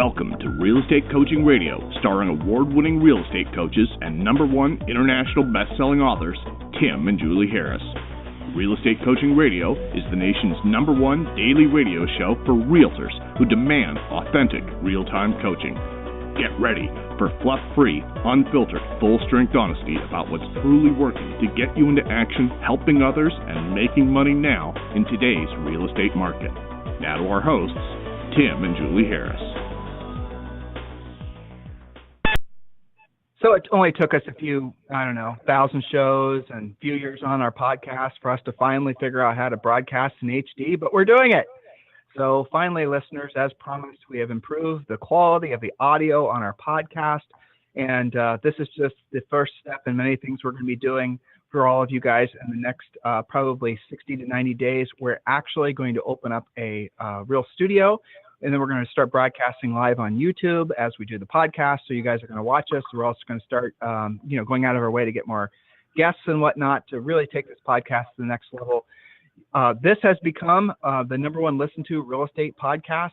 Welcome to Real Estate Coaching Radio, starring award-winning real estate coaches and #1 international best-selling authors, Tim and Julie Harris. Real Estate Coaching Radio is the nation's #1 daily radio show for realtors who demand authentic, real-time coaching. Get ready for fluff-free, unfiltered, full-strength honesty about what's truly working to get you into action, helping others, and making money now in today's real estate market. Now to our hosts, Tim and Julie Harris. So it only took us a few, 1,000 shows and a few years on our podcast for us to finally figure out how to broadcast in HD, but we're doing it. So finally, listeners, as promised, we have improved the quality of the audio on our podcast. And this is just the first step in many things we're going to be doing for all of you guys in the next probably 60 to 90 days. We're actually going to open up a real studio. And then we're going to start broadcasting live on YouTube as we do the podcast. So you guys are going to watch us. We're also going to start, going out of our way to get more guests and whatnot to really take this podcast to the next level. This has become the #1 listened to real estate podcast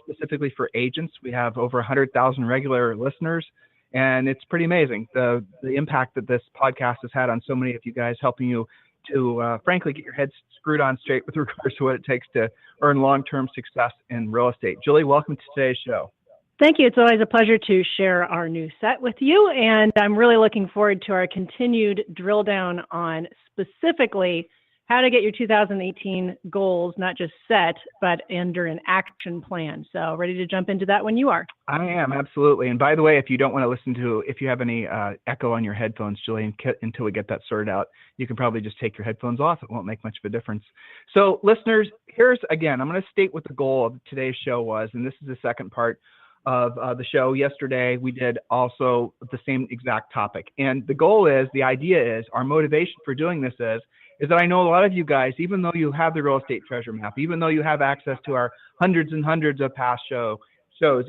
specifically for agents. We have over 100,000 regular listeners, and it's pretty amazing the impact that this podcast has had on so many of you guys, helping you to frankly get your head screwed on straight with regards to what it takes to earn long-term success in real estate. Julie, welcome to today's show. Thank you. It's always a pleasure to share our new set with you, and I'm really looking forward to our continued drill down on specifically how to get your 2018 goals not just set, but under an action plan. So ready to jump into that when you are. I am, absolutely. And by the way, if you don't want to listen to, if you have any echo on your headphones, Julie, until we get that sorted out, you can probably just take your headphones off. It won't make much of a difference. So listeners, I'm going to state what the goal of today's show was, and this is the second part of the show. Yesterday, we did also the same exact topic. And the idea is, our motivation for doing this is that I know a lot of you guys, even though you have the real estate treasure map, even though you have access to our hundreds and hundreds of past shows,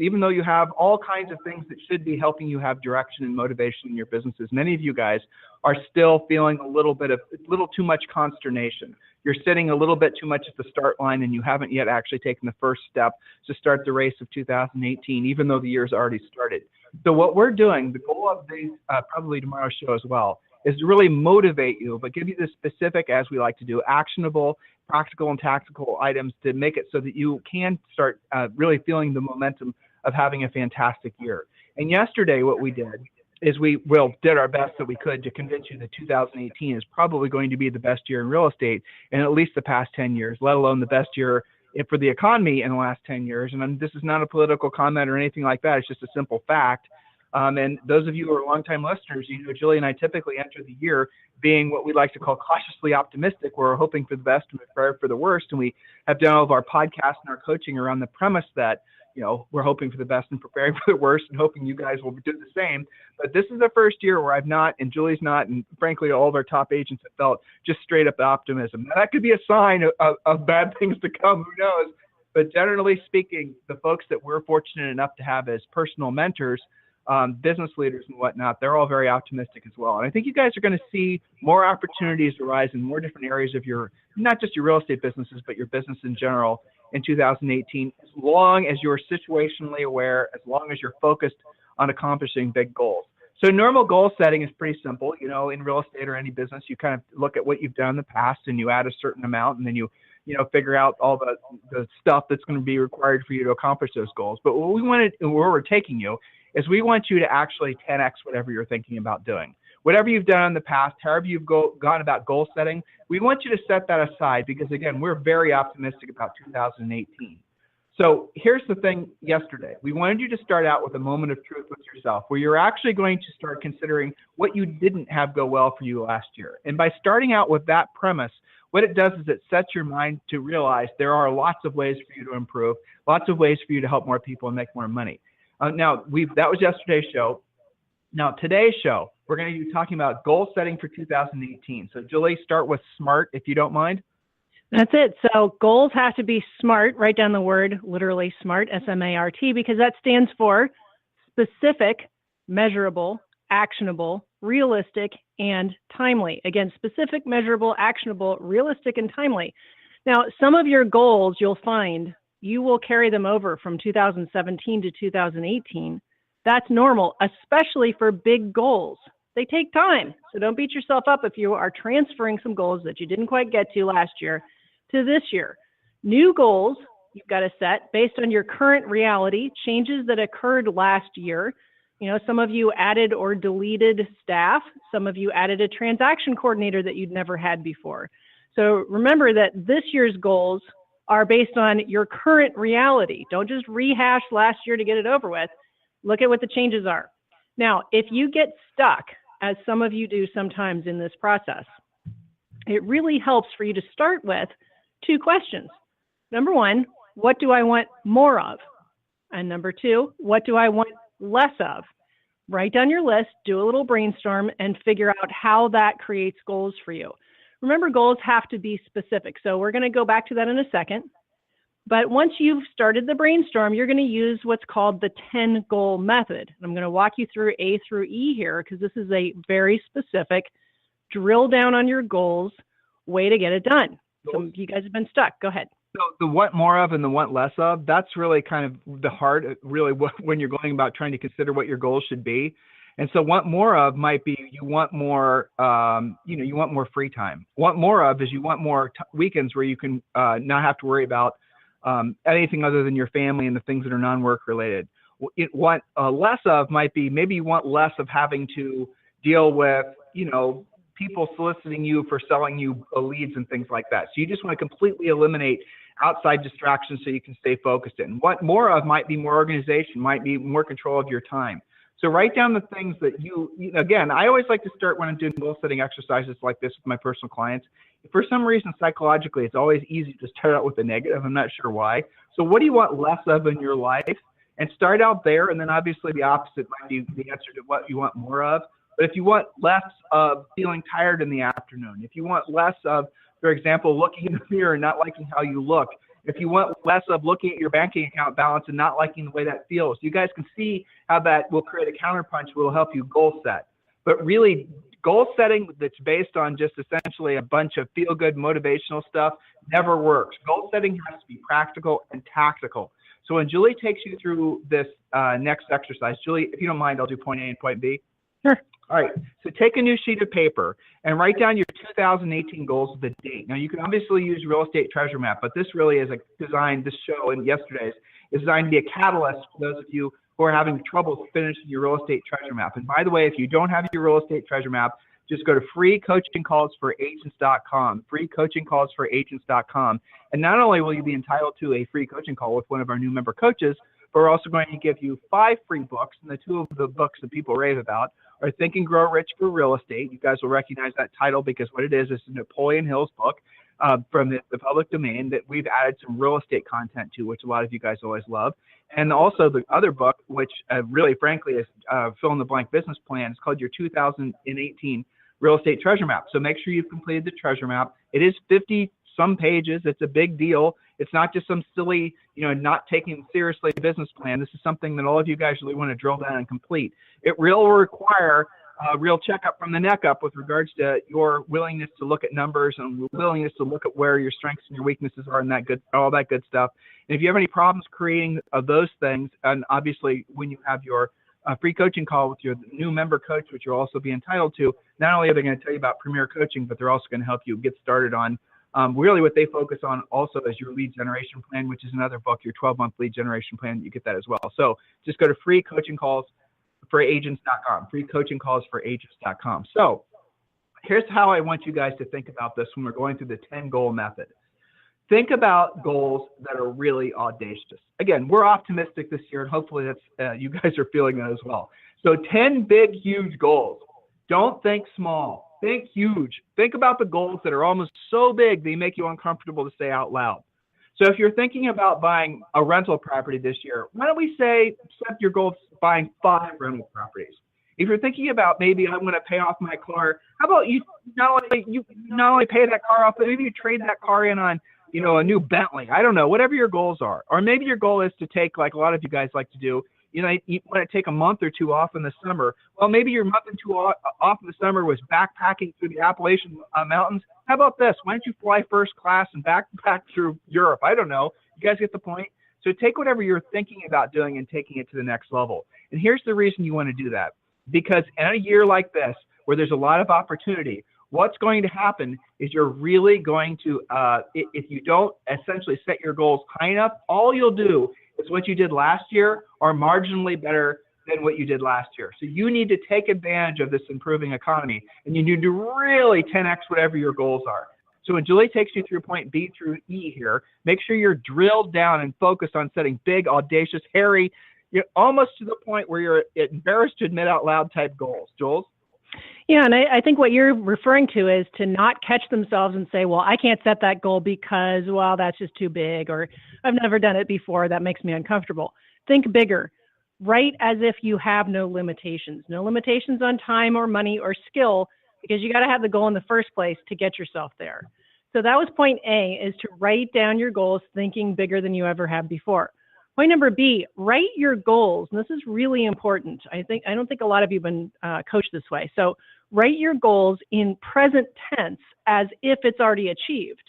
even though you have all kinds of things that should be helping you have direction and motivation in your businesses, many of you guys are still feeling a little too much consternation. You're sitting a little bit too much at the start line, and you haven't yet actually taken the first step to start the race of 2018, even though the year's already started. So what we're doing, the goal of these, probably tomorrow's show as well, is to really motivate you, but give you the specific, as we like to do, actionable, practical, and tactical items to make it so that you can start really feeling the momentum of having a fantastic year. And yesterday, what we did is we did our best that we could to convince you that 2018 is probably going to be the best year in real estate in at least the past 10 years, let alone the best year for the economy in the last 10 years. And this is not a political comment or anything like that. It's just a simple fact. And those of you who are longtime listeners, Julie and I typically enter the year being what we like to call cautiously optimistic. We're hoping for the best and prepared for the worst. And we have done all of our podcasts and our coaching around the premise that, we're hoping for the best and preparing for the worst and hoping you guys will do the same. But this is the first year where I've not, and Julie's not, and frankly, all of our top agents have felt just straight up optimism. Now, that could be a sign of bad things to come. Who knows? But generally speaking, the folks that we're fortunate enough to have as personal mentors, business leaders and whatnot, they're all very optimistic as well. And I think you guys are going to see more opportunities arise in more different areas of not just your real estate businesses, but your business in general in 2018, as long as you're situationally aware, as long as you're focused on accomplishing big goals. So normal goal setting is pretty simple. In real estate or any business, you kind of look at what you've done in the past and you add a certain amount, and then you figure out all the stuff that's going to be required for you to accomplish those goals. But what we wanted, and where we're taking you, is we want you to actually 10x whatever you're thinking about doing. Whatever you've done in the past, however you've gone about goal setting, we want you to set that aside because, again, we're very optimistic about 2018. So here's the thing yesterday. We wanted you to start out with a moment of truth with yourself where you're actually going to start considering what you didn't have go well for you last year. And by starting out with that premise, what it does is it sets your mind to realize there are lots of ways for you to improve, lots of ways for you to help more people and make more money. Now, that was yesterday's show. Now, today's show, we're going to be talking about goal setting for 2018. So, Julie, start with SMART, if you don't mind. That's it. So goals have to be SMART. Write down the word, literally SMART, S-M-A-R-T, because that stands for specific, measurable, actionable, realistic, and timely. Again, specific, measurable, actionable, realistic, and timely. Now, some of your goals you'll find you will carry them over from 2017 to 2018. That's normal, especially for big goals. They take time, so don't beat yourself up if you are transferring some goals that you didn't quite get to last year to this year. New goals you've got to set based on your current reality, changes that occurred last year. You know, some of you added or deleted staff. Some of you added a transaction coordinator that you'd never had before. So remember that this year's goals are based on your current reality. Don't just rehash last year to get it over with. Look at what the changes are. Now, if you get stuck, as some of you do sometimes in this process, it really helps for you to start with 2 questions. Number 1, what do I want more of? And number 2, what do I want less of? Write down your list, do a little brainstorm, and figure out how that creates goals for you. Remember, goals have to be specific. So we're going to go back to that in a second. But once you've started the brainstorm, you're going to use what's called the 10-goal method. I'm going to walk you through A through E here because this is a very specific drill down on your goals way to get it done. So you guys have been stuck. Go ahead. So the want more of and the want less of, that's really kind of the heart, really, when you're going about trying to consider what your goals should be. And so want more of might be you want more, you want more free time. Want more of is you want more weekends where you can not have to worry about anything other than your family and the things that are non-work related. What less of might be maybe you want less of having to deal with, people soliciting you for selling you leads and things like that. So you just want to completely eliminate outside distractions so you can stay focused in. What more of might be more organization, might be more control of your time. So write down the things that again, I always like to start when I'm doing goal setting exercises like this with my personal clients. For some reason, psychologically, it's always easy to start out with a negative. I'm not sure why. So what do you want less of in your life? And start out there. And then obviously the opposite might be the answer to what you want more of. But if you want less of feeling tired in the afternoon, if you want less of, for example, looking in the mirror and not liking how you look, if you want less of looking at your banking account balance and not liking the way that feels, you guys can see how that will create a counterpunch, will help you goal set. But really, goal setting that's based on just essentially a bunch of feel-good motivational stuff never works. Goal setting has to be practical and tactical. So when Julie takes you through this next exercise, Julie, if you don't mind, I'll do point A and point B. Sure. All right, so take a new sheet of paper and write down your 2018 goals with a date. Now, you can obviously use Real Estate Treasure Map, but this really is designed, this show and yesterday's is designed to be a catalyst for those of you who are having trouble finishing your Real Estate Treasure Map. And by the way, if you don't have your Real Estate Treasure Map, just go to freecoachingcallsforagents.com, freecoachingcallsforagents.com. And not only will you be entitled to a free coaching call with one of our new member coaches, but we're also going to give you 5 free books. And the 2 of the books that people rave about are Think and Grow Rich for Real Estate. You guys will recognize that title because what it is Napoleon Hill's book from the public domain that we've added some real estate content to, which a lot of you guys always love. And also the other book, which really, frankly, is fill-in-the-blank business plan. It's called your 2018 Real Estate Treasure Map. So make sure you've completed the treasure map. It is 50-some pages. It's a big deal. It's not just some silly, not taking seriously business plan. This is something that all of you guys really want to drill down and complete. It will require a real checkup from the neck up with regards to your willingness to look at numbers and willingness to look at where your strengths and your weaknesses are and all that good stuff. And if you have any problems creating those things, and obviously when you have your free coaching call with your new member coach, which you'll also be entitled to, not only are they going to tell you about Premier Coaching, but they're also going to help you get started on really what they focus on also is your lead generation plan, which is another book, your 12-month lead generation plan. You get that as well. So just go to freecoachingcallsforagents.com, freecoachingcallsforagents.com. So here's how I want you guys to think about this when we're going through the 10-goal method. Think about goals that are really audacious. Again, we're optimistic this year, and hopefully that's you guys are feeling that as well. So 10 big, huge goals. Don't think small. Think huge. Think about the goals that are almost so big they make you uncomfortable to say out loud. So if you're thinking about buying a rental property this year, why don't we set your goal of buying 5 rental properties? If you're thinking about maybe I'm going to pay off my car, how about you not only pay that car off, but maybe you trade that car in on a new Bentley. I don't know, whatever your goals are. Or maybe your goal is to take, like a lot of you guys like to do, you want to take a month or 2 off in the summer. Well, maybe your month or 2 off in the summer was backpacking through the Appalachian Mountains. How about this? Why don't you fly first class and backpack through Europe? I don't know. You guys get the point? So take whatever you're thinking about doing and taking it to the next level. And here's the reason you want to do that. Because in a year like this, where there's a lot of opportunity, what's going to happen is you're really going to, if you don't essentially set your goals high enough, all you'll do is what you did last year or marginally better than what you did last year. So you need to take advantage of this improving economy, and you need to really 10x whatever your goals are. So when Julie takes you through point B through E here, make sure you're drilled down and focused on setting big, audacious, hairy, you're almost to the point where you're embarrassed to admit out loud type goals. Jules? Yeah, and I think what you're referring to is to not catch themselves and say, well, I can't set that goal because, well, that's just too big, or I've never done it before, that makes me uncomfortable. Think bigger. Write as if you have no limitations on time or money or skill, because you got to have the goal in the first place to get yourself there. So that was point A, is to write down your goals thinking bigger than you ever have before. Point number B, write your goals. And this is really important. I don't think a lot of you have been coached this way. So write your goals in present tense as if it's already achieved.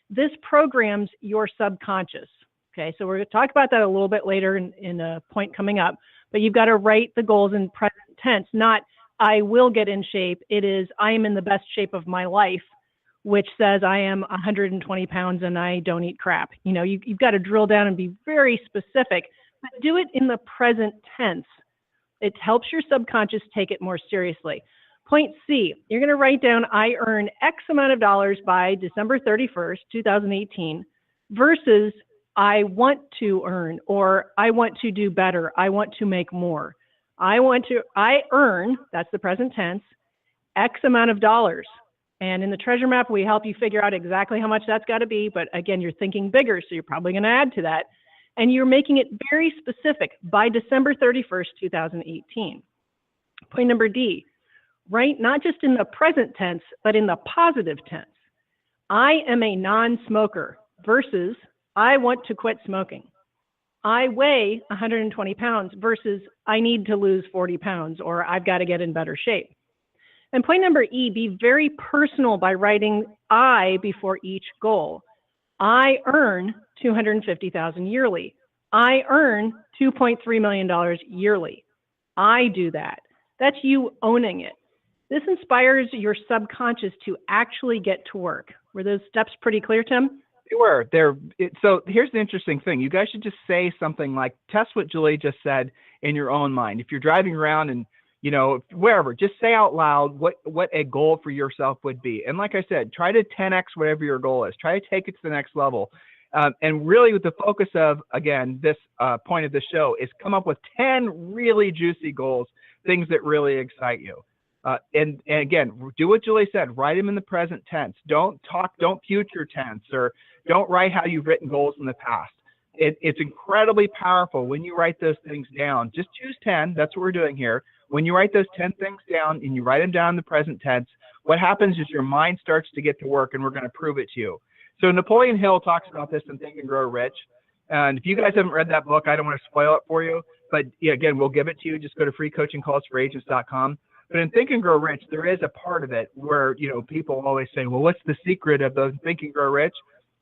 This programs your subconscious. Okay, so we're going to talk about that a little bit later in a point coming up. But you've got to write the goals in present tense, not I will get in shape. It is I am in the best shape of my life, which says I am 120 pounds and I don't eat crap. You know, you've got to drill down and be very specific, but do it in the present tense. It helps your subconscious take it more seriously. Point C, you're going to write down I earn X amount of dollars by December 31st, 2018 versus I want to earn, or I want to do better. I want to make more. I earn, that's the present tense, X amount of dollars. And in the treasure map, we help you figure out exactly how much that's got to be. But again, you're thinking bigger, so you're probably going to add to that. And you're making it very specific by December 31st, 2018. Point number D, write not just in the present tense, but in the positive tense. I am a non-smoker versus I want to quit smoking. I weigh 120 pounds versus I need to lose 40 pounds, or I've got to get in better shape. And point number E, be very personal by writing I before each goal. I earn $250,000 yearly. I earn $2.3 million yearly. I do that. That's you owning it. This inspires your subconscious to actually get to work. Were those steps pretty clear, Tim? They were. So here's the interesting thing. You guys should just say something like, test what Julie just said in your own mind. If you're driving around and, you know, wherever, just say out loud what a goal for yourself would be. And like I said, try to 10x whatever your goal is. Try to take it to the next level. And really with the focus of, again, this point of the show is come up with 10 really juicy goals, things that really excite you. And again, do what Julie said, write them in the present tense. Don't future tense, or don't write how you've written goals in the past. It's incredibly powerful when you write those things down. Just choose 10. That's what we're doing here. When you write those 10 things down and you write them down in the present tense, what happens is your mind starts to get to work, and we're going to prove it to you. So Napoleon Hill talks about this in Think and Grow Rich. And if you guys haven't read that book, I don't want to spoil it for you. But yeah, again, we'll give it to you. Just go to freecoachingcallsforagents.com. But in Think and Grow Rich, there is a part of it where, you know, people always say, well, what's the secret of the Think and Grow Rich?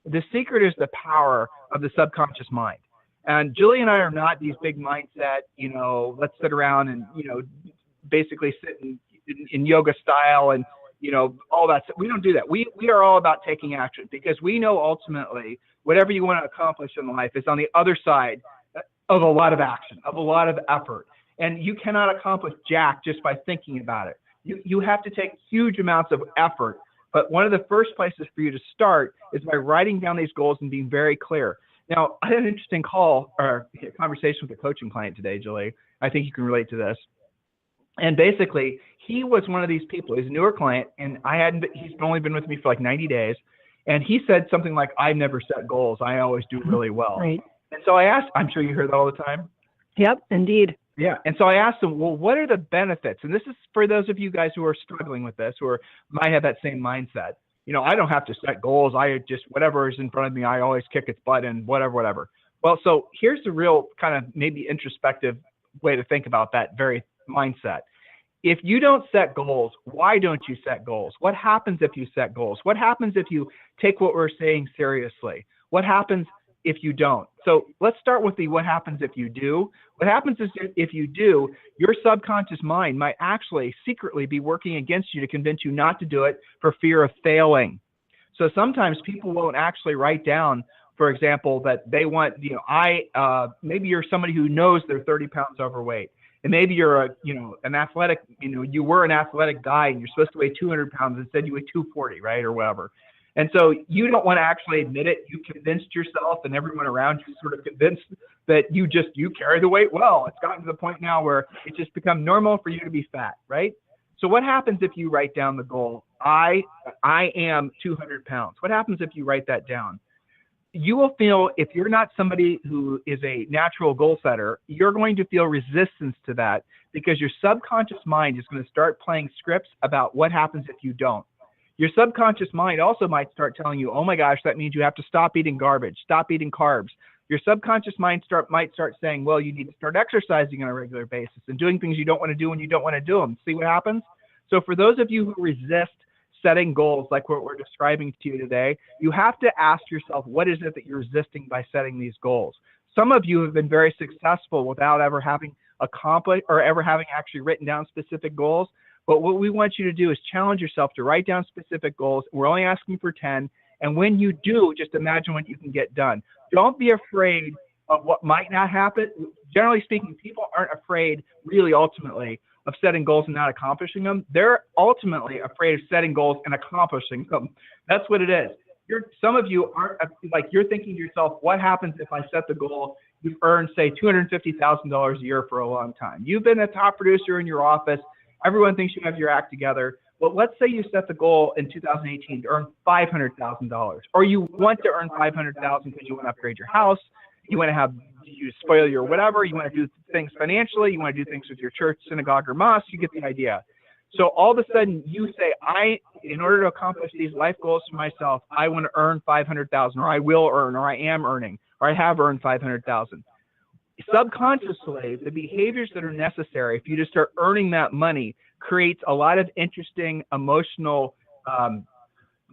The secret is the power of the subconscious mind. And Julie and I are not these big mindset, you know, let's sit around and, you know, basically sit in yoga style and, you know, all that stuff. We don't do that. We are all about taking action, because we know ultimately whatever you want to accomplish in life is on the other side of a lot of action, of a lot of effort. And you cannot accomplish jack just by thinking about it. You have to take huge amounts of effort. But one of the first places for you to start is by writing down these goals and being very clear. Now, I had an interesting conversation with a coaching client today, Julie. I think you can relate to this. And basically, he was one of these people. He's a newer client, and he's only been with me for like 90 days. And he said something like, I never set goals. I always do really well. Right. And so I asked, I'm sure you hear that all the time. Yep, indeed. Yeah. And so I asked him, well, what are the benefits? And this is for those of you guys who are struggling with this, or might have that same mindset. You know, I don't have to set goals. I just, whatever is in front of me, I always kick its butt and whatever. Well, so here's the real kind of maybe introspective way to think about that very mindset. If you don't set goals, why don't you set goals? What happens if you set goals? What happens if you take what we're saying seriously? What happens if you don't. So let's start with what happens if you do. What happens is if you do, your subconscious mind might actually secretly be working against you to convince you not to do it for fear of failing. So sometimes people won't actually write down, for example, that they want, maybe you're somebody who knows they're 30 pounds overweight. And maybe you're an athletic, you were an athletic guy and you're supposed to weigh 200 pounds. Instead you weigh 240, right? Or whatever. And so you don't want to actually admit it. You convinced yourself and everyone around you sort of convinced that you carry the weight well. It's gotten to the point now where it's just become normal for you to be fat, right? So what happens if you write down the goal, I am 200 pounds? What happens if you write that down? You will feel, if you're not somebody who is a natural goal setter, you're going to feel resistance to that because your subconscious mind is going to start playing scripts about what happens if you don't. Your subconscious mind also might start telling you, oh my gosh, that means you have to stop eating garbage, stop eating carbs. Your subconscious mind might start saying, well, you need to start exercising on a regular basis and doing things you don't want to do when you don't want to do them. See what happens? So for those of you who resist setting goals like what we're describing to you today, you have to ask yourself, what is it that you're resisting by setting these goals? Some of you have been very successful without ever having accomplished or ever having actually written down specific goals. But what we want you to do is challenge yourself to write down specific goals. We're only asking for 10. And when you do, just imagine what you can get done. Don't be afraid of what might not happen. Generally speaking, people aren't afraid really ultimately of setting goals and not accomplishing them. They're ultimately afraid of setting goals and accomplishing them. That's what it is. Some of you aren't, like, you're thinking to yourself, what happens if I set the goal? You've earned, say, $250,000 a year for a long time. You've been a top producer in your office. Everyone thinks you have your act together. Well, let's say you set the goal in 2018 to earn $500,000, or you want to earn $500,000 because you want to upgrade your house, you want to you spoil your whatever, you want to do things financially, you want to do things with your church, synagogue, or mosque. You get the idea. So all of a sudden you say, in order to accomplish these life goals for myself, I want to earn $500,000, or I will earn, or I am earning, or I have earned $500,000. Subconsciously, the behaviors that are necessary for you to start earning that money creates a lot of interesting emotional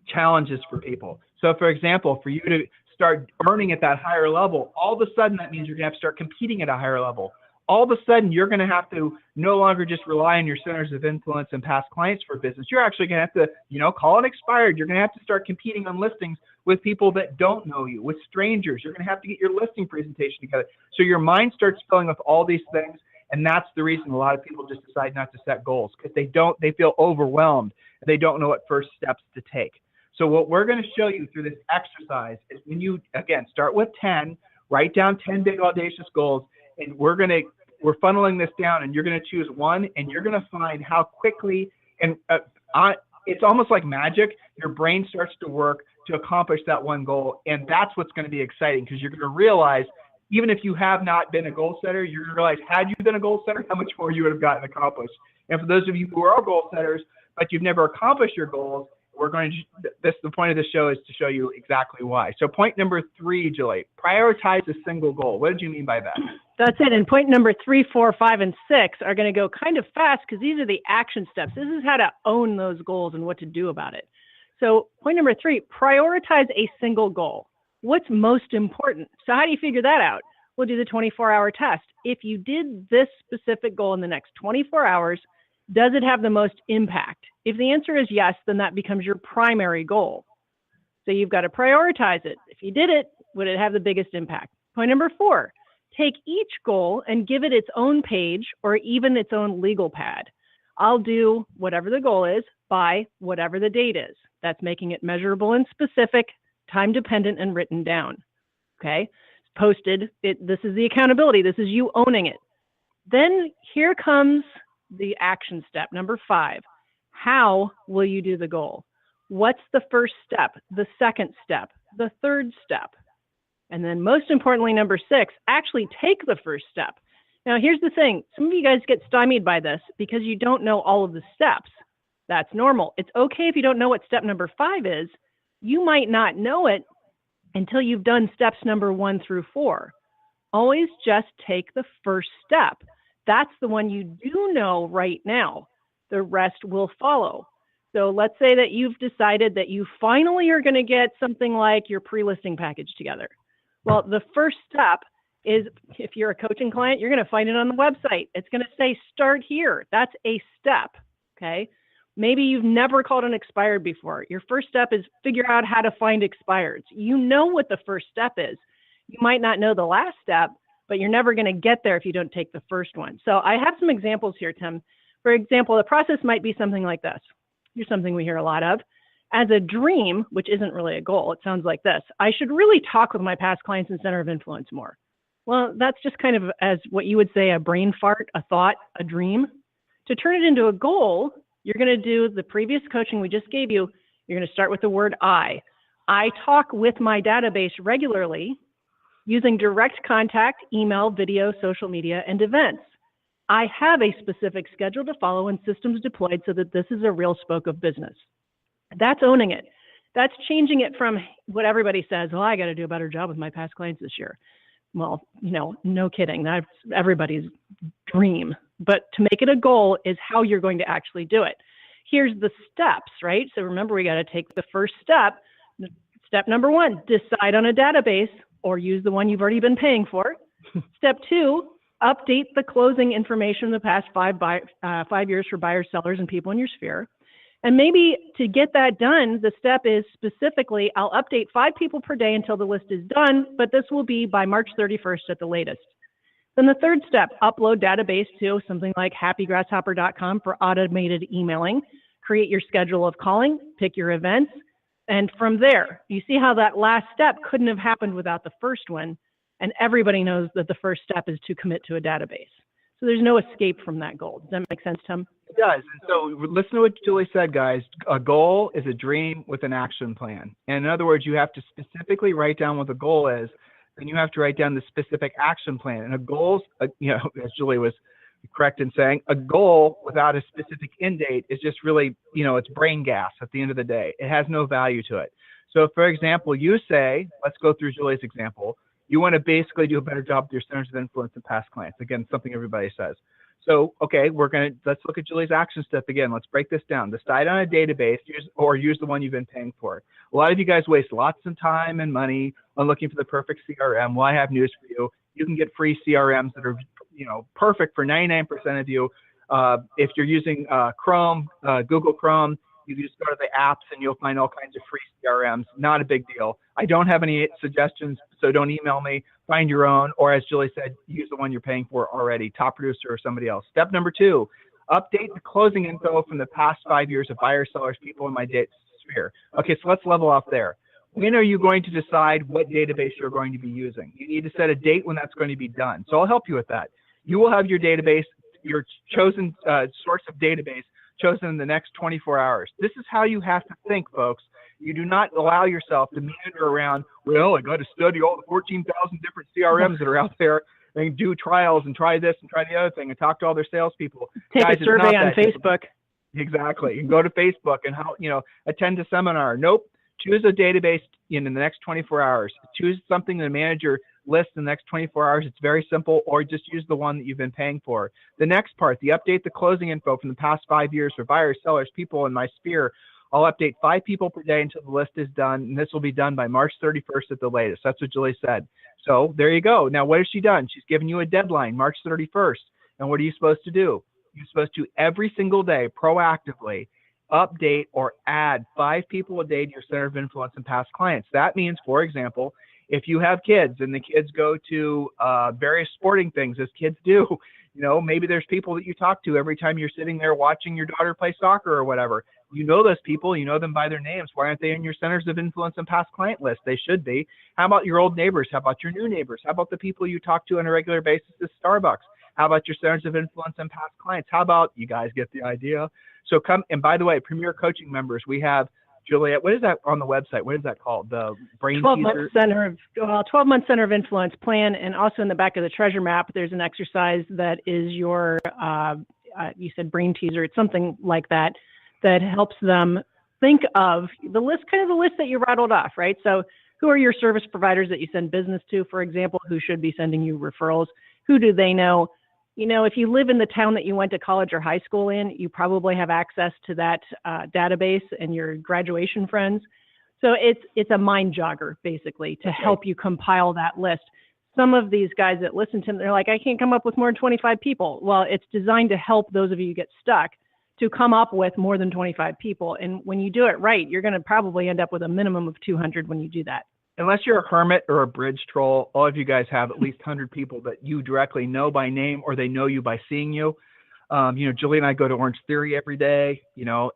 challenges for people. So for example, for you to start earning at that higher level, all of a sudden that means you're going to have to start competing at a higher level. All of a sudden you're going to have to no longer just rely on your centers of influence and past clients for business. You're actually going to have to, call it expired. You're going to have to start competing on listings with people that don't know you, with strangers. You're going to have to get your listing presentation together. So your mind starts filling with all these things. And that's the reason a lot of people just decide not to set goals, because they feel overwhelmed. They don't know what first steps to take. So what we're going to show you through this exercise is when you, again, start with 10, write down 10 big audacious goals, and we're funneling this down, and you're going to choose one, and you're going to find how quickly, and it's almost like magic, your brain starts to work to accomplish that one goal. And that's what's going to be exciting, because you're going to realize, even if you have not been a goal setter, you're going to realize, had you been a goal setter, how much more you would have gotten accomplished. And for those of you who are goal setters, but you've never accomplished your goals, the point of this show is to show you exactly why. So point number 3, Julie, prioritize a single goal. What did you mean by that? That's it. And point number 3, 4, 5, and 6 are going to go kind of fast, because these are the action steps. This is how to own those goals and what to do about it. So point number 3, prioritize a single goal. What's most important? So how do you figure that out? We'll do the 24-hour test. If you did this specific goal in the next 24 hours, does it have the most impact? If the answer is yes, then that becomes your primary goal. So you've got to prioritize it. If you did it, would it have the biggest impact? Point number 4, take each goal and give it its own page or even its own legal pad. I'll do whatever the goal is by whatever the date is. That's making it measurable and specific, time dependent, and written down. Okay, posted. This is the accountability. This is you owning it. Then here comes the action step, number 5. How will you do the goal? What's the first step, the second step, the third step? And then most importantly, number 6, actually take the first step. Now, here's the thing. Some of you guys get stymied by this because you don't know all of the steps. That's normal. It's okay if you don't know what step number 5 is. You might not know it until you've done steps number 1 through 4. Always just take the first step. That's the one you do know right now. The rest will follow. So let's say that you've decided that you finally are going to get something like your pre-listing package together. Well, the first step is, if you're a coaching client, you're going to find it on the website. It's going to say start here. That's a step. Okay. Maybe you've never called an expired before. Your first step is figure out how to find expireds. You know what the first step is. You might not know the last step, but you're never going to get there if you don't take the first one. So I have some examples here, Tim. For example, the process might be something like this. Here's something we hear a lot of. As a dream, which isn't really a goal, it sounds like this: I should really talk with my past clients in center of influence more. Well, that's just kind of as what you would say a brain fart, a thought, a dream. To turn it into a goal, you're going to do the previous coaching we just gave you. You're going to start with the word I. I talk with my database regularly using direct contact, email, video, social media, and events. I have a specific schedule to follow and systems deployed so that this is a real spoke of business. That's owning it. That's changing it from what everybody says, well, I got to do a better job with my past clients this year. Well, no kidding. That's everybody's dream. But to make it a goal is how you're going to actually do it. Here's the steps, right? So remember, we got to take the first step. Step number 1, decide on a database or use the one you've already been paying for. Step 2, update the closing information in the past 5 years for buyers, sellers, and people in your sphere. And maybe to get that done, the step is specifically, I'll update 5 people per day until the list is done, but this will be by March 31st at the latest. Then the third step, upload database to something like happygrasshopper.com for automated emailing, create your schedule of calling, pick your events, and from there, you see how that last step couldn't have happened without the first one, and everybody knows that the first step is to commit to a database. So there's no escape from that goal. Does that make sense, Tim? It does. And so listen to what Julie said, guys. A goal is a dream with an action plan. And in other words, you have to specifically write down what the goal is, then you have to write down the specific action plan. And a goal, as Julie was correct in saying, a goal without a specific end date is just really, it's brain gas at the end of the day. It has no value to it. So for example, you say, let's go through Julie's example. You want to basically do a better job with your centers of influence and past clients. Again, something everybody says. So, okay, let's look at Julie's action step again. Let's break this down. Decide on a database or use the one you've been paying for. A lot of you guys waste lots of time and money on looking for the perfect CRM. Well, I have news for you. You can get free CRMs that are, perfect for 99% of you. If you're using Chrome, Google Chrome, you can just go to the apps and you'll find all kinds of free CRMs. Not a big deal. I don't have any suggestions, so don't email me. Find your own, or as Julie said, use the one you're paying for already, Top Producer or somebody else. Step number 2, update the closing info from the past 5 years of buyers, sellers, people in my data sphere. Okay, so let's level off there. When are you going to decide what database you're going to be using? You need to set a date when that's going to be done. So I'll help you with that. You will have your database, your chosen source of database, chosen in the next 24 hours. This is how you have to think, folks. You do not allow yourself to meander around, well, I got to study all the 14,000 different CRMs that are out there and do trials and try this and try the other thing and talk to all their salespeople. Take a survey on Facebook. Exactly. You can go to Facebook and attend a seminar. Nope. Choose a database in the next 24 hours. Choose something the manager lists in the next 24 hours. It's very simple, or just use the one that you've been paying for. The next part, update the closing info from the past 5 years for buyers, sellers, people in my sphere. I'll update 5 people per day until the list is done, and this will be done by March 31st at the latest. That's what Julie said. So there you go. Now, what has she done? She's given you a deadline, March 31st. And what are you supposed to do? You're supposed to, every single day, proactively update or add 5 people a day to your center of influence and past clients. That means, for example, if you have kids and the kids go to various sporting things, as kids do, maybe there's people that you talk to every time you're sitting there watching your daughter play soccer or whatever. You know those people, you know them by their names. Why aren't they in your centers of influence and past client list? They should be. How about your old neighbors? How about your new neighbors? How about the people you talk to on a regular basis at Starbucks? How about your centers of influence and past clients? How about, you guys get the idea? So come, and by the way, Premier Coaching members, we have, Juliet, what is that on the website? What is that called? The brain 12-month Center of Influence plan, and also in the back of the treasure map, there's an exercise that is your, you said brain teaser, it's something like that, that helps them think of the list, kind of the list that you rattled off, right? So who are your service providers that you send business to, for example, who should be sending you referrals? Who do they know? If you live in the town that you went to college or high school in, you probably have access to that database and your graduation friends. So it's a mind jogger, basically, to help you compile that list. Some of these guys that listen to them, they're like, I can't come up with more than 25 people. Well, it's designed to help those of you who get stuck to come up with more than 25 people. And when you do it right, you're going to probably end up with a minimum of 200 when you do that. Unless you're a hermit or a bridge troll, all of you guys have at least 100 people that you directly know by name, or they know you by seeing you. Julie and I go to Orange Theory every day,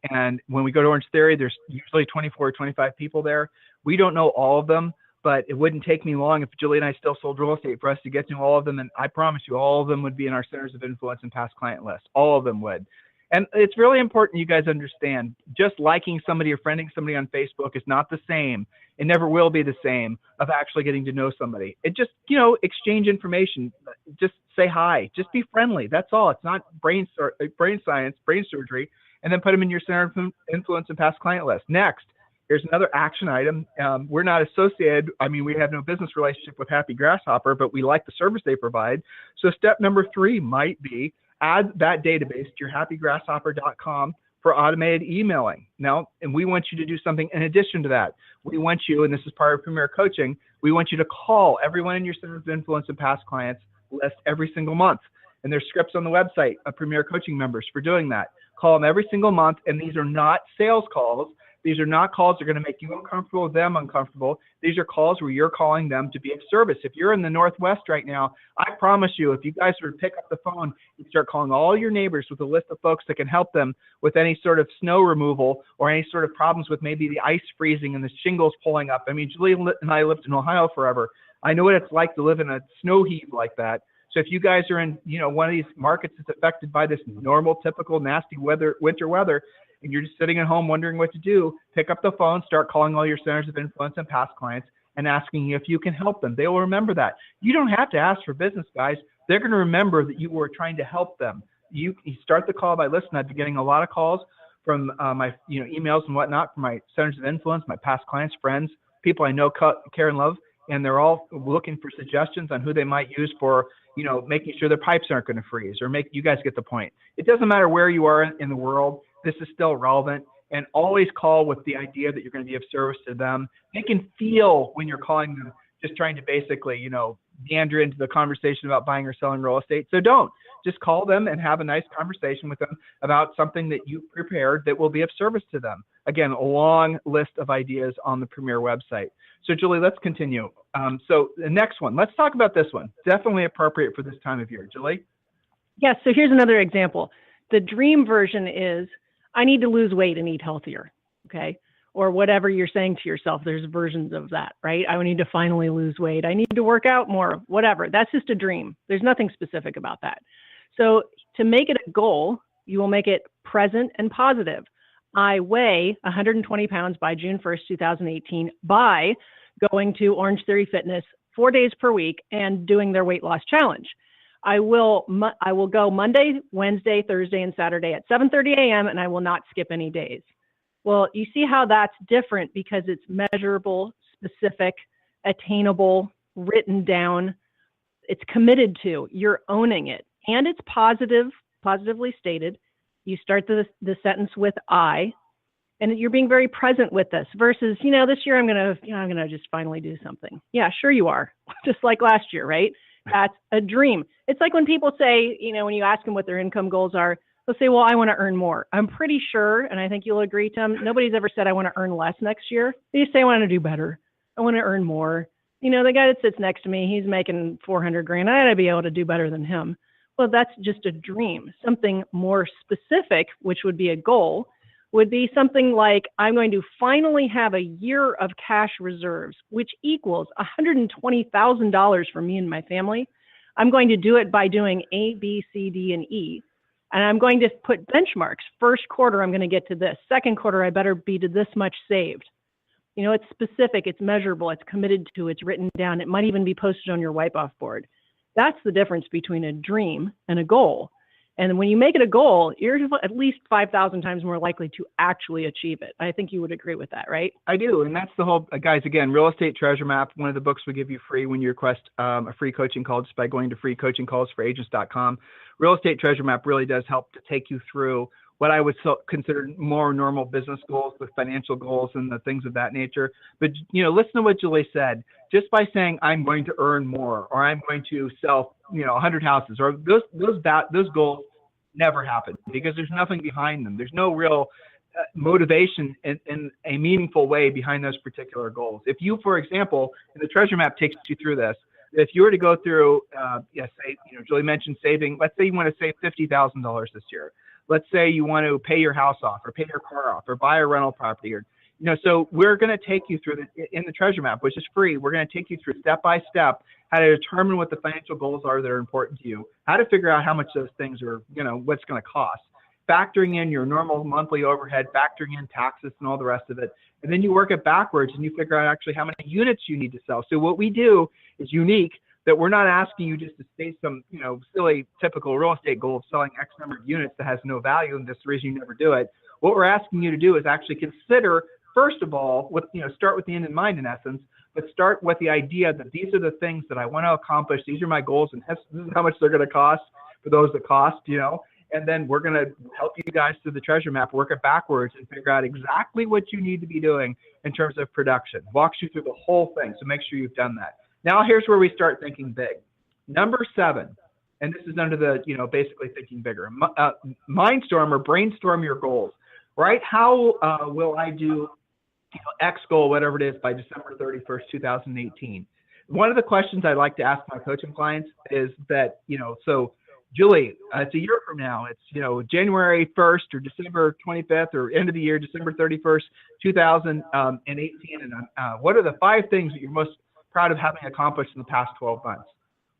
and when we go to Orange Theory, there's usually 24 or 25 people there. We don't know all of them, but it wouldn't take me long if Julie and I still sold real estate for us to get to know all of them. And I promise you, all of them would be in our centers of influence and past client list. All of them would. And it's really important you guys understand, just liking somebody or friending somebody on Facebook is not the same. It never will be the same of actually getting to know somebody. It just, exchange information, just say hi, just be friendly. That's all. It's not brain science, brain surgery, and then put them in your center of influence and past client list. Next, here's another action item. We're not associated. We have no business relationship with Happy Grasshopper, but we like the service they provide. So step number 3 might be add that database to your happygrasshopper.com for automated emailing. Now, and we want you to do something in addition to that. We want you, and this is part of Premier Coaching, we want you to call everyone in your center of influence and past clients list every single month. And there's scripts on the website of Premier Coaching members for doing that. Call them every single month, and these are not sales calls. These are not calls that are going to make you uncomfortable, them uncomfortable. These are calls where you're calling them to be of service. If you're in the Northwest right now, I promise you, if you guys were to pick up the phone and start calling all your neighbors with a list of folks that can help them with any sort of snow removal or any sort of problems with maybe the ice freezing and the shingles pulling up. Julie and I lived in Ohio forever. I know what it's like to live in a snow heave like that. So if you guys are in, one of these markets that's affected by this normal, typical, nasty winter weather, and you're just sitting at home wondering what to do, pick up the phone, start calling all your centers of influence and past clients and asking if you can help them. They will remember that. You don't have to ask for business, guys. They're going to remember that you were trying to help them. You start the call by listening. I've been getting a lot of calls from my emails and whatnot from my centers of influence, my past clients, friends, people I know, care and love, and they're all looking for suggestions on who they might use for making sure their pipes aren't going to freeze, or you guys get the point. It doesn't matter where you are in the world. This is still relevant, and always call with the idea that you're going to be of service to them. They can feel when you're calling them just trying to basically, meander into the conversation about buying or selling real estate. So don't. Just call them and have a nice conversation with them about something that you prepared that will be of service to them. Again, a long list of ideas on the Premier website. So Julie, let's continue. So the next one, let's talk about this one. Definitely appropriate for this time of year. Julie? Yes, so here's another example. The dream version is, I need to lose weight and eat healthier, okay? Or whatever you're saying to yourself, there's versions of that, right? I need to finally lose weight. I need to work out more, whatever. That's just a dream. There's nothing specific about that. So to make it a goal, you will make it present and positive. I weigh 120 pounds by June 1st, 2018 by going to Orange Theory Fitness 4 days per week and doing their weight loss challenge. I will go Monday, Wednesday, Thursday, and Saturday at 7:30 a.m. and I will not skip any days. Well, you see how that's different because it's measurable, specific, attainable, written down. It's committed to. You're owning it, and it's positively stated. You start the sentence with I, and you're being very present with this. Versus, this year I'm gonna just finally do something. Yeah, sure you are. Just like last year, right? That's a dream. It's like when people say, when you ask them what their income goals are, they'll say, well, I want to earn more. I'm pretty sure, and I think you'll agree, Tim, nobody's ever said I want to earn less next year. They just say I want to do better. I want to earn more. The guy that sits next to me, he's making $400,000. I got to be able to do better than him. Well, that's just a dream. Something more specific, which would be a goal, would be something like, I'm going to finally have a year of cash reserves, which equals $120,000 for me and my family. I'm going to do it by doing A, B, C, D, and E. And I'm going to put benchmarks. First quarter, I'm going to get to this. Second quarter, I better be to this much saved. It's specific, it's measurable, it's committed to, it's written down. It might even be posted on your wipe-off board. That's the difference between a dream and a goal. And when you make it a goal, you're at least 5,000 times more likely to actually achieve it. I think you would agree with that, right? I do. And that's the whole, guys, again, Real Estate Treasure Map, one of the books we give you free when you request a free coaching call just by going to freecoachingcallsforagents.com. Real Estate Treasure Map really does help to take you through what I would consider more normal business goals, with financial goals and the things of that nature. But, listen to what Julie said. Just by saying, I'm going to earn more, or I'm going to sell, 100 houses, or those goals never happen, because there's nothing behind them. There's no real motivation in a meaningful way behind those particular goals. If you, for example, and the treasure map takes you through this, if you were to go through, Julie mentioned saving, let's say you want to save $50,000 this year. Let's say you want to pay your house off, or pay your car off, or buy a rental property, or, so we're going to take you through in the treasure map, which is free. We're going to take you through step by step how to determine what the financial goals are that are important to you, how to figure out how much those things are, what's going to cost, factoring in your normal monthly overhead, factoring in taxes and all the rest of it. And then you work it backwards and you figure out actually how many units you need to sell. So what we do is unique, that we're not asking you just to state some, silly typical real estate goal of selling X number of units that has no value, and that's the reason you never do it. What we're asking you to do is actually consider, first of all, start with the end in mind in essence, but start with the idea that these are the things that I want to accomplish. These are my goals, and this is how much they're going to cost for those that cost, and then we're going to help you guys through the treasure map, work it backwards, and figure out exactly what you need to be doing in terms of production. Walks you through the whole thing, so make sure you've done that. Now here's where we start thinking big. Number 7, and this is under the, basically thinking bigger. Mindstorm or brainstorm your goals, right? How will I do, X goal, whatever it is, by December 31st, 2018? One of the questions I like to ask my coaching clients is that, so Julie, it's a year from now. It's, January 1st or December 25th or end of the year, December 31st, 2018. And what are the 5 things that you're most proud of having accomplished in the past 12 months,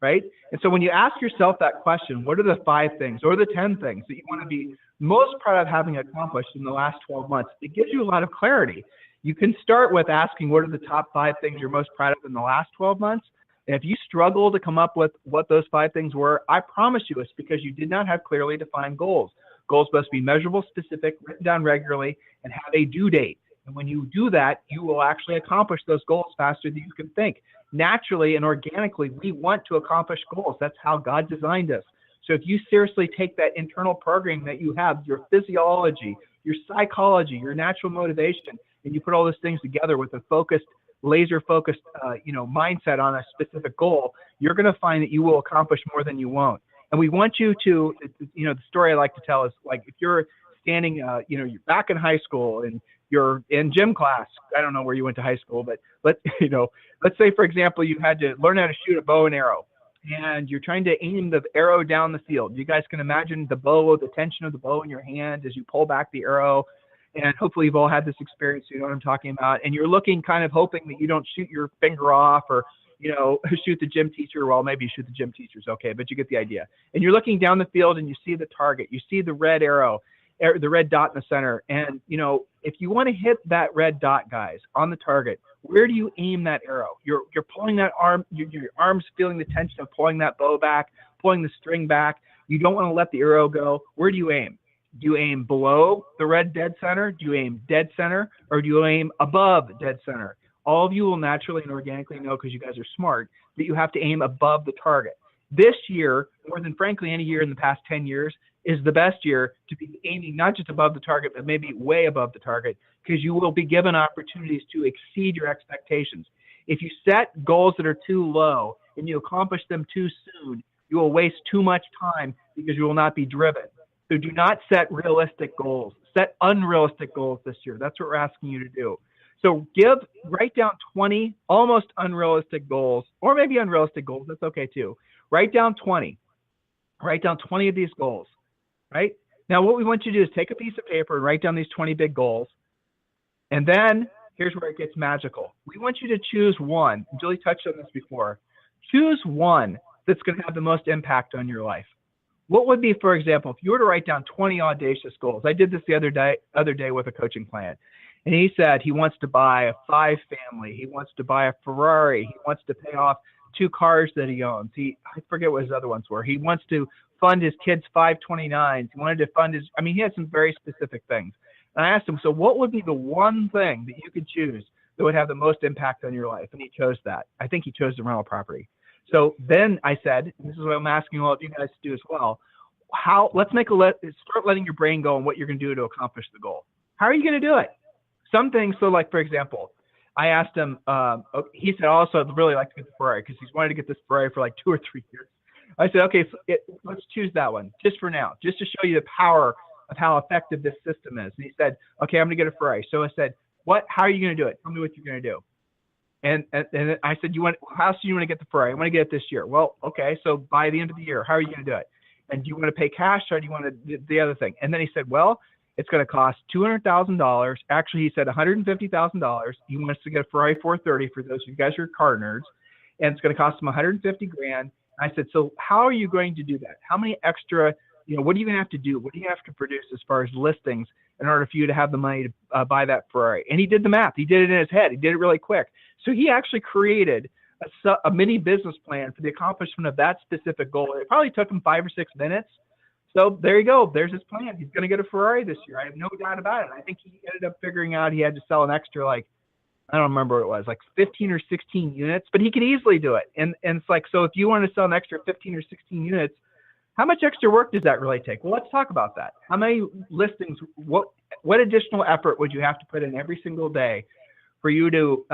right? And so when you ask yourself that question, what are the 5 things or the 10 things that you want to be most proud of having accomplished in the last 12 months? It gives you a lot of clarity. You can start with asking, what are the top 5 things you're most proud of in the last 12 months? And if you struggle to come up with what those 5 things were, I promise you it's because you did not have clearly defined goals. Goals must be measurable, specific, written down regularly, and have a due date. And when you do that, you will actually accomplish those goals faster than you can think. Naturally and organically, we want to accomplish goals. That's how God designed us. So if you seriously take that internal programming that you have, your physiology, your psychology, your natural motivation, and you put all those things together with a focused, laser-focused, mindset on a specific goal, you're going to find that you will accomplish more than you won't. And we want you to, the story I like to tell is, like, if you're standing, you're back in high school and you're in gym class. I don't know where you went to high school, but let's say, for example, you had to learn how to shoot a bow and arrow, and you're trying to aim the arrow down the field. You guys can imagine the tension of the bow in your hand as you pull back the arrow. And hopefully you've all had this experience, so you know what I'm talking about. And you're looking, kind of hoping that you don't shoot your finger off, or, shoot the gym teacher. Well, maybe you shoot the gym teacher's okay, but you get the idea. And you're looking down the field and you see the target. You see the red arrow, the red dot in the center. And, if you want to hit that red dot, guys, on the target, where do you aim that arrow? You're pulling that arm, your arm's feeling the tension of pulling that bow back, pulling the string back. You don't want to let the arrow go. Where do you aim? Do you aim below the red dead center? Do you aim dead center? Or do you aim above dead center? All of you will naturally and organically know, because you guys are smart, that you have to aim above the target. This year, more than frankly any year in the past 10 years, is the best year to be aiming not just above the target, but maybe way above the target, because you will be given opportunities to exceed your expectations. If you set goals that are too low and you accomplish them too soon, you will waste too much time because you will not be driven. So do not set realistic goals. Set unrealistic goals this year. That's what we're asking you to do. So write down 20 almost unrealistic goals, or maybe unrealistic goals. That's okay too. Write down 20. Write down 20 of these goals, right? Now what we want you to do is take a piece of paper and write down these 20 big goals. And then here's where it gets magical. We want you to choose one. Julie touched on this before. Choose one that's going to have the most impact on your life. What would be, for example, if you were to write down 20 audacious goals? I did this the other day with a coaching client, and he said he wants to buy a 5-family. He wants to buy a Ferrari. He wants to pay off 2 cars that he owns. I forget what his other ones were. He wants to fund his kids' 529s. He wanted to fund he had some very specific things. And I asked him, so what would be the one thing that you could choose that would have the most impact on your life? And he chose that. I think he chose the rental property. So then I said, and this is what I'm asking all of you guys to do as well, let's start letting your brain go on what you're going to do to accomplish the goal. How are you going to do it? Some things, so like, for example, I asked him, he said, also, I'd really like to get the Ferrari because he's wanted to get this Ferrari for like 2 or 3 years. I said, okay, let's choose that one just for now, just to show you the power of how effective this system is. And he said, okay, I'm going to get a Ferrari. So I said, how are you going to do it? Tell me what you're going to do. And I said, how soon do you want to get the Ferrari? I want to get it this year. Well, okay, so by the end of the year, how are you going to do it? And do you want to pay cash or do you want to do the other thing? And then he said, well, it's going to cost $200,000. Actually, he said $150,000. He wants to get a Ferrari 430 for those of you guys who are car nerds. And it's going to cost him $150,000. I said, so how are you going to do that? How many extra, what are you going to have to do? What do you have to produce as far as listings in order for you to have the money to buy that Ferrari? And he did the math. He did it in his head. He did it really quick. So he actually created a mini business plan for the accomplishment of that specific goal. It probably took him 5 or 6 minutes. So there you go. There's his plan. He's going to get a Ferrari this year. I have no doubt about it. I think he ended up figuring out he had to sell an extra, I don't remember what it was, 15 or 16 units, but he could easily do it. And it's like, so if you want to sell an extra 15 or 16 units, how much extra work does that really take? Well, let's talk about that. How many listings, what additional effort would you have to put in every single day for you to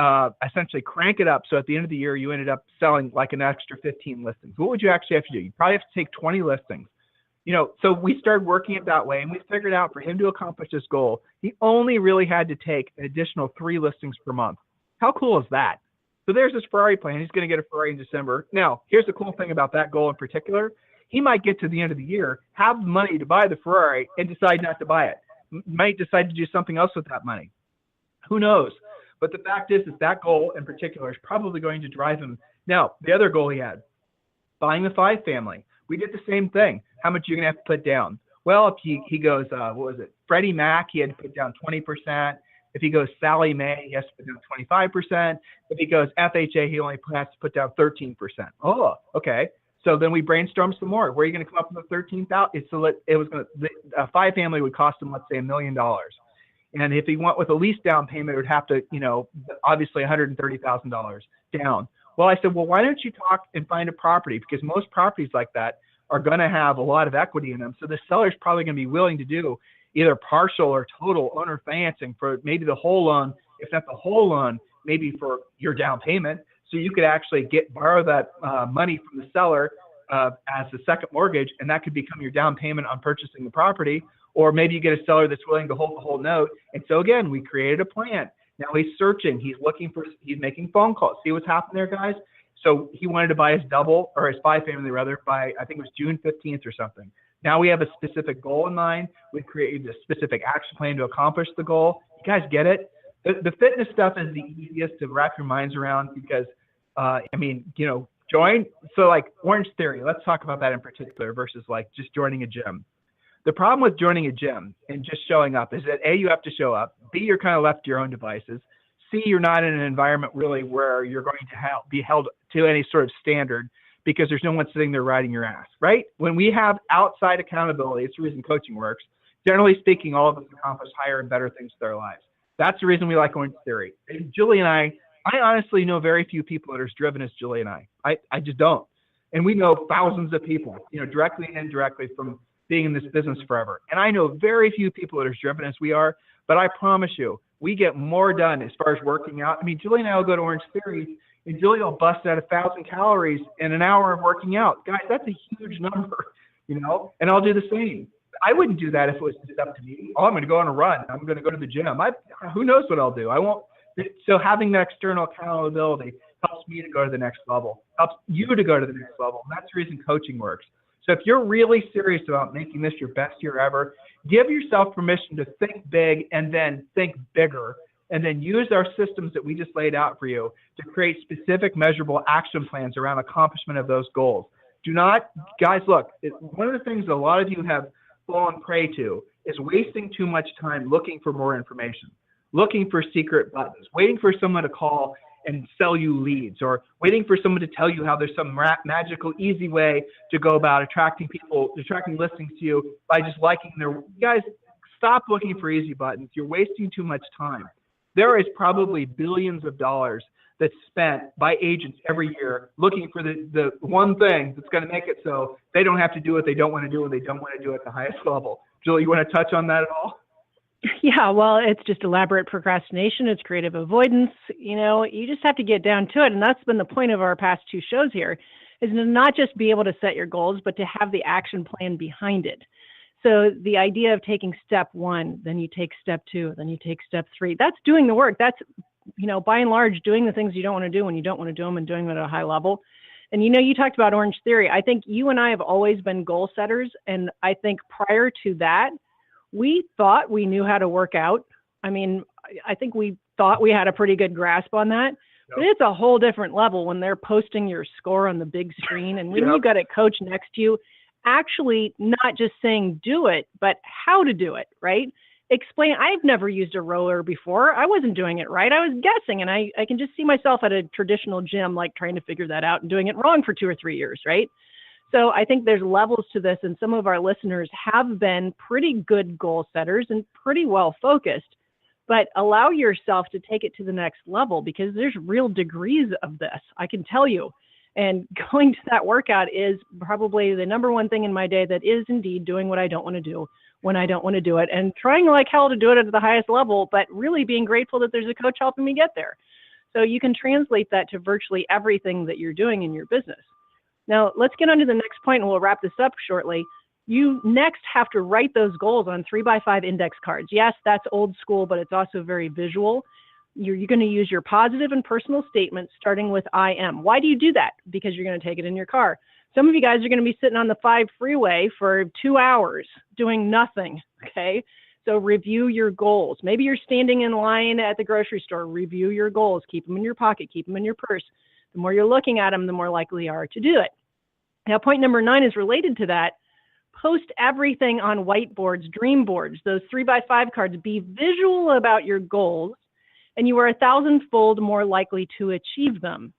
essentially crank it up so at the end of the year you ended up selling like an extra 15 listings? What would you actually have to do? You probably have to take 20 listings. So we started working it that way, and we figured out for him to accomplish this goal, he only really had to take an additional 3 listings per month. How cool is that? So there's his Ferrari plan. He's going to get a Ferrari in December. Now, here's the cool thing about that goal in particular. He might get to the end of the year, have the money to buy the Ferrari, and decide not to buy it. Might decide to do something else with that money. Who knows? But the fact is that goal in particular is probably going to drive him. Now, the other goal he had, buying the 5 family. We did the same thing. How much are you going to have to put down? Well, if he goes, what was it? Freddie Mac, he had to put down 20%. If he goes Sally Mae, he has to put down 25%. If he goes FHA, he only has to put down 13%. Oh, okay. So then we brainstormed some more. Where are you going to come up with the $13,000? So it was going to, a 5 family would cost him, let's say, $1 million. And if he went with a lease down payment, it would have to, obviously $130,000 down. Well, I said, well, why don't you talk and find a property? Because most properties like that are going to have a lot of equity in them. So the seller's probably going to be willing to do either partial or total owner financing for maybe the whole loan, if not the whole loan, maybe for your down payment. So you could actually borrow that money from the seller as a second mortgage, and that could become your down payment on purchasing the property. Or maybe you get a seller that's willing to hold the whole note. And so again, we created a plan. Now he's searching, he's making phone calls. See what's happening there, guys? So he wanted to buy his 5 family rather by, I think it was June 15th or something. Now we have a specific goal in mind. We've created a specific action plan to accomplish the goal. You guys get it? The fitness stuff is the easiest to wrap your minds around because, join. So like Orange Theory, let's talk about that in particular versus like just joining a gym. The problem with joining a gym and just showing up is that A, you have to show up. B, you're kind of left to your own devices. C, you're not in an environment really where you're going to be held to any sort of standard because there's no one sitting there riding your ass, right? When we have outside accountability, it's the reason coaching works. Generally speaking, all of us accomplish higher and better things with our lives. That's the reason we like Orange Theory. And Julie and I honestly know very few people that are as driven as Julie and I. I just don't. And we know thousands of people, directly and indirectly from being in this business forever. And I know very few people that are as driven as we are, but I promise you, we get more done as far as working out. Julie and I will go to Orange Theory, and Julie will bust out 1,000 calories in an hour of working out. Guys, that's a huge number, and I'll do the same. I wouldn't do that if it was just up to me. Oh, I'm going to go on a run. I'm going to go to the gym. Who knows what I'll do? I won't. So having that external accountability helps me to go to the next level, helps you to go to the next level. And that's the reason coaching works. So if you're really serious about making this your best year ever, give yourself permission to think big and then think bigger, and then use our systems that we just laid out for you to create specific measurable action plans around accomplishment of those goals. Guys, look, one of the things a lot of you have fallen prey to is wasting too much time looking for more information, looking for secret buttons, waiting for someone to call and sell you leads, or waiting for someone to tell you how there's some magical, easy way to go about attracting listings to you by just liking their. Guys, stop looking for easy buttons. You're wasting too much time. There is probably billions of dollars that's spent by agents every year looking for the one thing that's going to make it so they don't have to do what they don't want to do and they don't want to do it at the highest level. Julie, you want to touch on that at all? Yeah, well, it's just elaborate procrastination. It's creative avoidance. You just have to get down to it. And that's been the point of our past 2 shows here, is to not just be able to set your goals, but to have the action plan behind it. So the idea of taking step 1, then you take step 2, then you take step 3, that's doing the work. That's, by and large, doing the things you don't want to do when you don't want to do them and doing them at a high level. And you talked about Orange Theory. I think you and I have always been goal setters. And I think prior to that, we thought we knew how to work out. I mean, I think we thought we had a pretty good grasp on that. Yep. But it's a whole different level when they're posting your score on the big screen. And when you've got a coach next to you, actually not just saying do it, but how to do it, right? Explain. I've never used a roller before. I wasn't doing it right. I was guessing. And I can just see myself at a traditional gym, like trying to figure that out and doing it wrong for 2 or 3 years, right? So I think there's levels to this, and some of our listeners have been pretty good goal setters and pretty well focused, but allow yourself to take it to the next level because there's real degrees of this, I can tell you. And going to that workout is probably the number one thing in my day that is indeed doing what I don't want to do when I don't want to do it, and trying like hell to do it at the highest level, but really being grateful that there's a coach helping me get there. So you can translate that to virtually everything that you're doing in your business. Now, let's get on to the next point, and we'll wrap this up shortly. You next have to write those goals on 3x5 index cards. Yes, that's old school, but it's also very visual. You're going to use your positive and personal statements, starting with I am. Why do you do that? Because you're going to take it in your car. Some of you guys are going to be sitting on the 5 freeway for 2 hours doing nothing, okay? So review your goals. Maybe you're standing in line at the grocery store. Review your goals. Keep them in your pocket. Keep them in your purse. The more you're looking at them, the more likely you are to do it. Now, point number 9 is related to that. Post everything on whiteboards, dream boards, those 3x5 cards. Be visual about your goals, and you are 1,000-fold more likely to achieve them.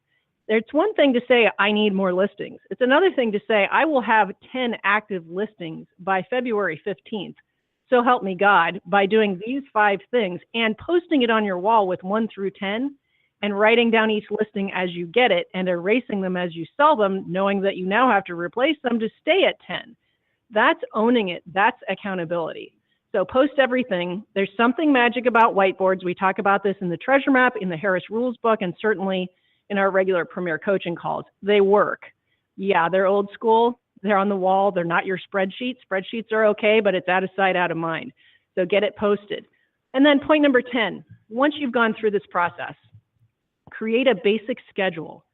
It's one thing to say, I need more listings. It's another thing to say, I will have 10 active listings by February 15th. So help me God, by doing these 5 things and posting it on your wall with 1 through 10 and writing down each listing as you get it and erasing them as you sell them, knowing that you now have to replace them to stay at 10. That's owning it. That's accountability. So post everything. There's something magic about whiteboards. We talk about this in the treasure map, in the Harris Rules book, and certainly in our regular Premier coaching calls. They work. Yeah, they're old school. They're on the wall. They're not your spreadsheets. Spreadsheets are okay, but it's out of sight, out of mind. So get it posted. And then point number 10, once you've gone through this process, create a basic schedule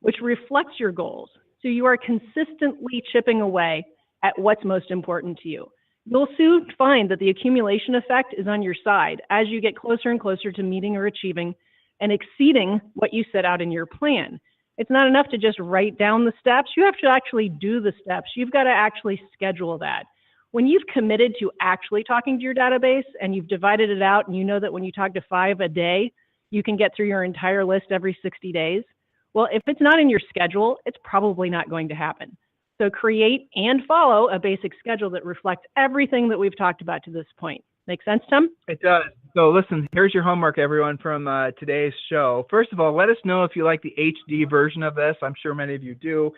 which reflects your goals. So you are consistently chipping away at what's most important to you. You'll soon find that the accumulation effect is on your side as you get closer and closer to meeting or achieving and exceeding what you set out in your plan. It's not enough to just write down the steps. You have to actually do the steps. You've got to actually schedule that. When you've committed to actually talking to your database and you've divided it out and you know that when you talk to 5 a day, you can get through your entire list every 60 days. Well, if it's not in your schedule, it's probably not going to happen. So create and follow a basic schedule that reflects everything that we've talked about to this point. Make sense, Tim? It does. So listen, here's your homework, everyone, from today's show. First of all, let us know if you like the HD version of this. I'm sure many of you do.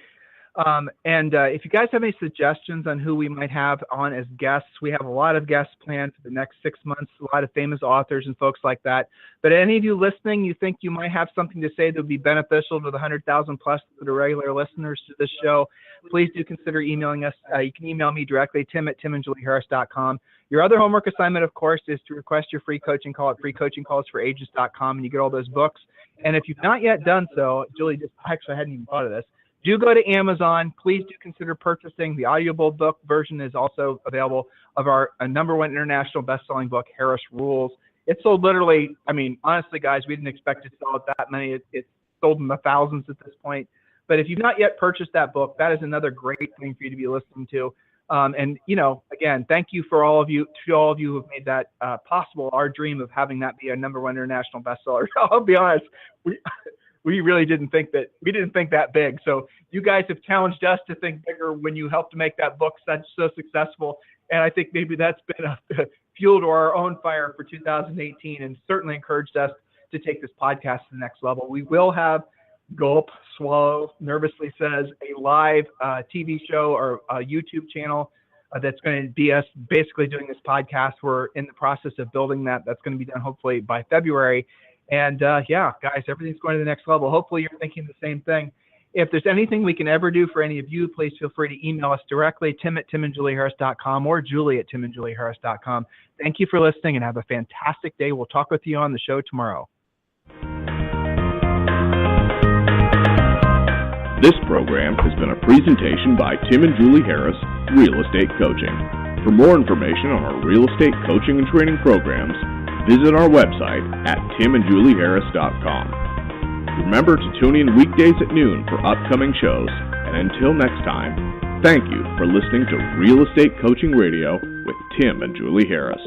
And if you guys have any suggestions on who we might have on as guests, we have a lot of guests planned for the next 6 months, a lot of famous authors and folks like that. But any of you listening, you think you might have something to say that would be beneficial to the 100,000 plus that are regular listeners to this show, please do consider emailing us. You can email me directly, tim@timandjulieharris.com. Your other homework assignment, of course, is to request your free coaching call at freecoachingcallsforagents.com, and you get all those books. And if you've not yet done so, Julie, I hadn't even thought of this. Do go to Amazon. Please do consider purchasing. The audiobook version is also available of our #1 international best-selling book, Harris Rules. It sold literally, I mean, honestly, guys, we didn't expect to sell it that many. It's sold in the thousands at this point. But if you've not yet purchased that book, that is another great thing for you to be listening to. And, you know, again, thank you for all of you, to all of you who have made that possible, our dream of having that be a #1 international bestseller. I'll be honest, we really didn't think that big. So you guys have challenged us to think bigger when you helped to make that book so successful. And I think maybe that's been a fuel to our own fire for 2018 and certainly encouraged us to take this podcast to the next level. We will have Gulp, Swallow, Nervously Says, a live TV show or a YouTube channel that's going to be us basically doing this podcast. We're in the process of building that. That's going to be done hopefully by February. And yeah, guys, everything's going to the next level. Hopefully you're thinking the same thing. If there's anything we can ever do for any of you, please feel free to email us directly, tim@timandjulieharris.com or julie@timandjulieharris.com. Thank you for listening and have a fantastic day. We'll talk with you on the show tomorrow. This program has been a presentation by Tim and Julie Harris, Real Estate Coaching. For more information on our real estate coaching and training programs, visit our website at timandjulieharris.com. Remember to tune in weekdays at noon for upcoming shows. And until next time, thank you for listening to Real Estate Coaching Radio with Tim and Julie Harris.